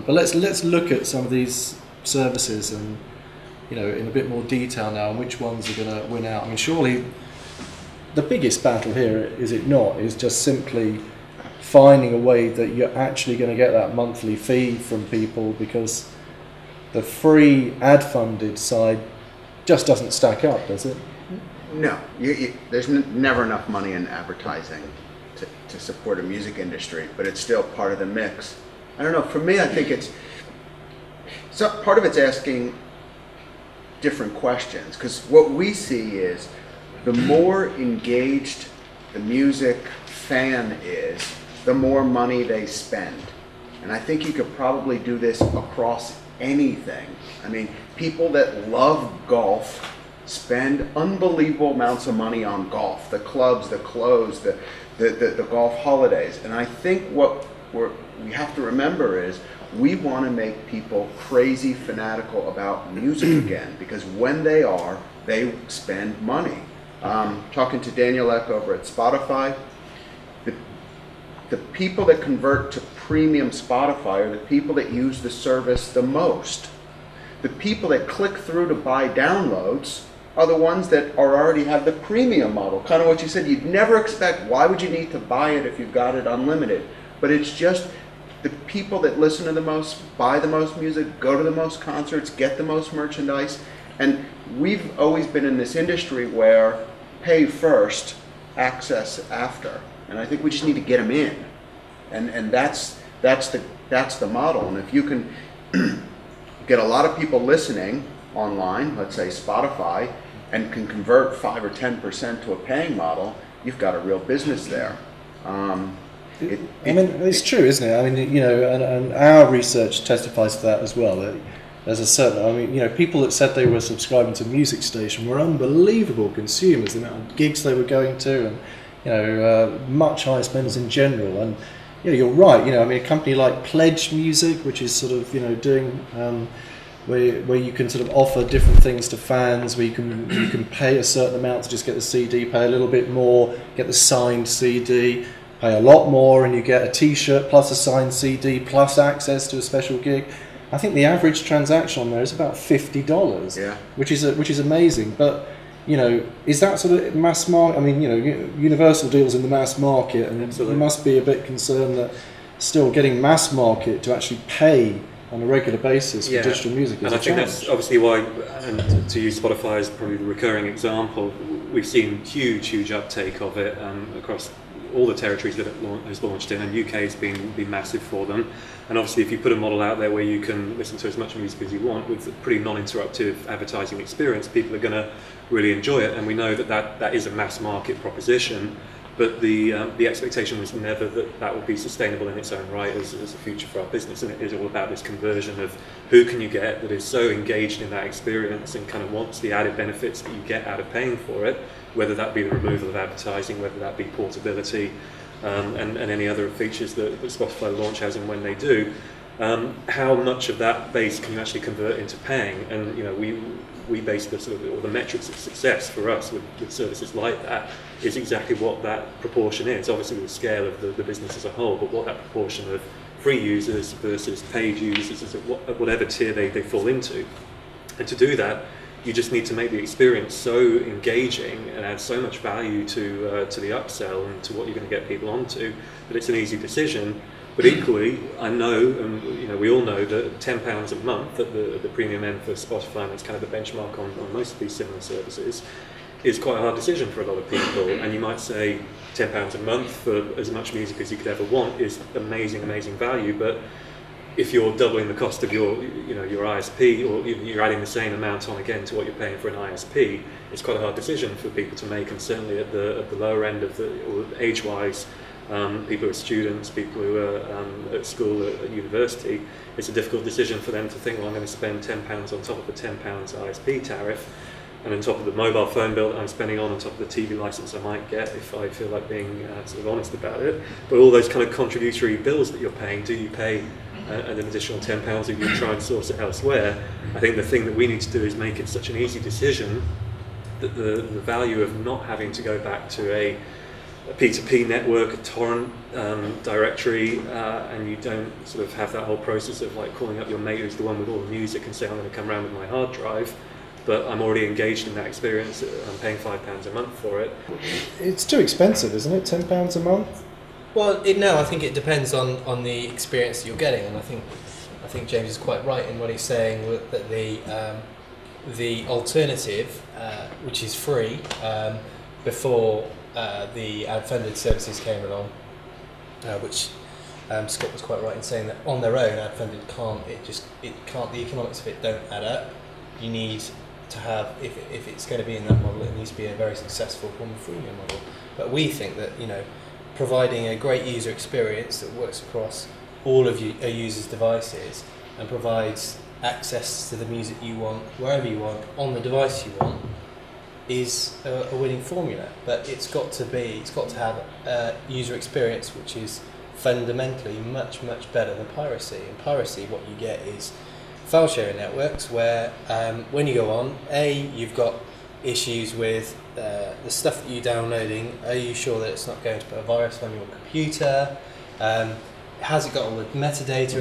But let's look at some of these services and, in a bit more detail now, and which ones are going to win out. I mean, surely the biggest battle here, is it not, is just simply finding a way that you're actually going to get that monthly fee from people, because the free ad-funded side just doesn't stack up, does it? No, there's never enough money in advertising to support a music industry, but it's still part of the mix. I don't know, for me I think part of it's asking different questions, because what we see is the more engaged the music fan is, the more money they spend. And I think you could probably do this across anything. I mean, people that love golf spend unbelievable amounts of money on golf, the clubs, the clothes, the golf holidays. And I think what we have to remember is we want to make people crazy fanatical about music again, because when they are, they spend money. Talking to Daniel Ek over at Spotify, the people that convert to premium Spotify are the people that use the service the most. The people that click through to buy downloads are the ones that already have the premium model. Kind of what you said, you'd never expect, why would you need to buy it if you've got it unlimited? But it's just the people that listen to the most, buy the most music, go to the most concerts, get the most merchandise. And we've always been in this industry where pay first, access after. And I think we just need to get them in. And that's the model. And if you can get a lot of people listening online, let's say Spotify, and can convert 5 or 10% to a paying model, you've got a real business there. It's true, isn't it? I mean, and our research testifies to that as well. That there's a certain, people that said they were subscribing to Music Station were unbelievable consumers, the amount of gigs they were going to, and much higher spenders in general. And you're right. A company like Pledge Music, which is sort of doing where you can sort of offer different things to fans, where you can pay a certain amount to just get the CD, pay a little bit more, get the signed CD. Pay a lot more and you get a t-shirt plus a signed CD plus access to a special gig. I think the average transaction on there is about $50, yeah, which is amazing. But is that sort of mass market? I mean, Universal deals in the mass market, and absolutely, you must be a bit concerned that still getting mass market to actually pay on a regular basis for digital music is and a I think challenge. that's obviously why, and to use Spotify as probably the recurring example, we've seen huge uptake of it across all the territories that it has launched in, and UK has been massive for them. And obviously if you put a model out there where you can listen to as much music as you want with a pretty non-interruptive advertising experience, people are going to really enjoy it. And we know that is a mass market proposition, but the expectation was never that would be sustainable in its own right as a future for our business. And it is all about this conversion of who can you get that is so engaged in that experience and kind of wants the added benefits that you get out of paying for it, whether that be the removal of advertising, whether that be portability, and any other features that Spotify launch as and when they do. How much of that base can you actually convert into paying? And we base the metrics of success for us with services like that is exactly what that proportion is. Obviously the scale of the business as a whole, but what that proportion of free users versus paid users is at whatever tier they fall into. And to do that, you just need to make the experience so engaging and add so much value to the upsell and to what you're going to get people onto that it's an easy decision. But equally, I know, and we all know that £10 a month at the premium end for Spotify, and that's kind of the benchmark on most of these similar services, is quite a hard decision for a lot of people. And you might say £10 a month for as much music as you could ever want is amazing value, but if you're doubling the cost of your ISP, or you're adding the same amount on again to what you're paying for an ISP, it's quite a hard decision for people to make. And certainly at the lower end of or age-wise, people who are students, people who are at school, at university, it's a difficult decision for them to think, well, I'm going to spend £10 on top of the £10 ISP tariff, and on top of the mobile phone bill that I'm spending on top of the TV license I might get if I feel like being sort of honest about it. But all those kind of contributory bills that you're paying, do you pay an additional £10 if you try and source it elsewhere? I think the thing that we need to do is make it such an easy decision that the value of not having to go back to a a P2P network, a torrent directory, and you don't sort of have that whole process of like calling up your mate who's the one with all the music and say, I'm going to come around with my hard drive, but I'm already engaged in that experience. I'm paying £5 a month for it. It's too expensive, isn't it? £10 a month? Well, no, I think it depends on the experience that you're getting, and I think James is quite right in what he's saying, that the alternative, which is free, before the ad-funded services came along, which Scott was quite right in saying that on their own, ad-funded can't. The economics of it don't add up. You need to have, if it's going to be in that model, it needs to be a very successful form of freemium model. But we think that providing a great user experience that works across all of a user's devices and provides access to the music you want, wherever you want, on the device you want, is a winning formula. But it's got to have a user experience which is fundamentally much, much better than piracy. In piracy, what you get is file sharing networks where when you go on, you've got issues with the stuff that you're downloading. Are you sure that it's not going to put a virus on your computer? Has it got all the metadata?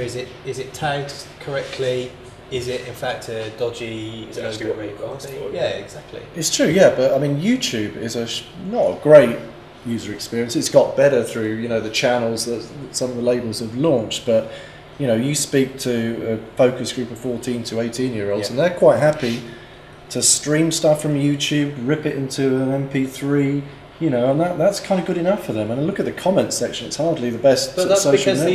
Is it tagged correctly? Is it in fact a dodgy? Is it actually what you've asked for? Yeah, exactly. It's true, yeah, but I mean, YouTube is not a great user experience. It's got better through the channels that some of the labels have launched, but you speak to a focus group of 14 to 18-year-olds, and they're quite happy to stream stuff from YouTube, rip it into an MP3, and that's kind of good enough for them. And look at the comment section; it's hardly the best. But that's social because networking.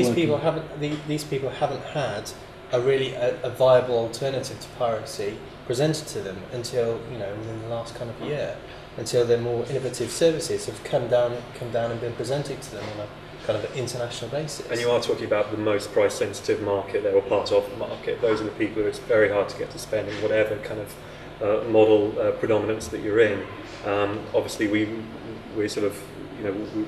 these people haven't had a viable alternative to piracy presented to them until within the last kind of year, until the more innovative services have come down and been presented to them on a kind of an international basis. And you are talking about the most price sensitive market there, or part of the market. Those are the people who it's very hard to get to spend in whatever kind of model predominance that you're in. Obviously we sort of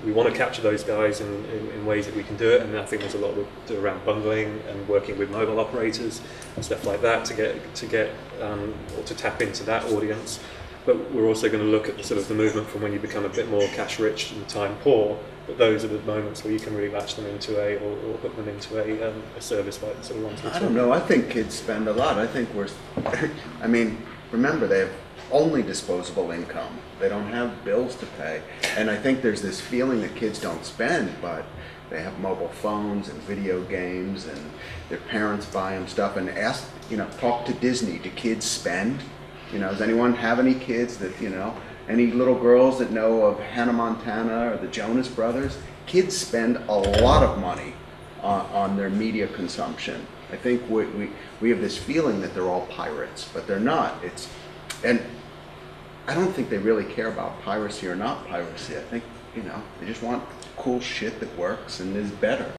we want to capture those guys in ways that we can do it, and I think there's a lot we do around bundling and working with mobile operators and stuff like that to get or to tap into that audience. But we're also going to look at the movement from when you become a bit more cash rich and time poor. But those are the moments where you can really latch them into or put them into a service like the sort of ones we're I don't know. I think kids spend a lot. I think I mean, remember, they have only disposable income. They don't have bills to pay. And I think there's this feeling that kids don't spend, but they have mobile phones and video games, and their parents buy them stuff. And talk to Disney. Do kids spend? Does anyone have any kids that, any little girls that know of Hannah Montana or the Jonas Brothers? Kids spend a lot of money on their media consumption. I think we have this feeling that they're all pirates, but they're not. And I don't think they really care about piracy or not piracy. I think, they just want cool shit that works and is better.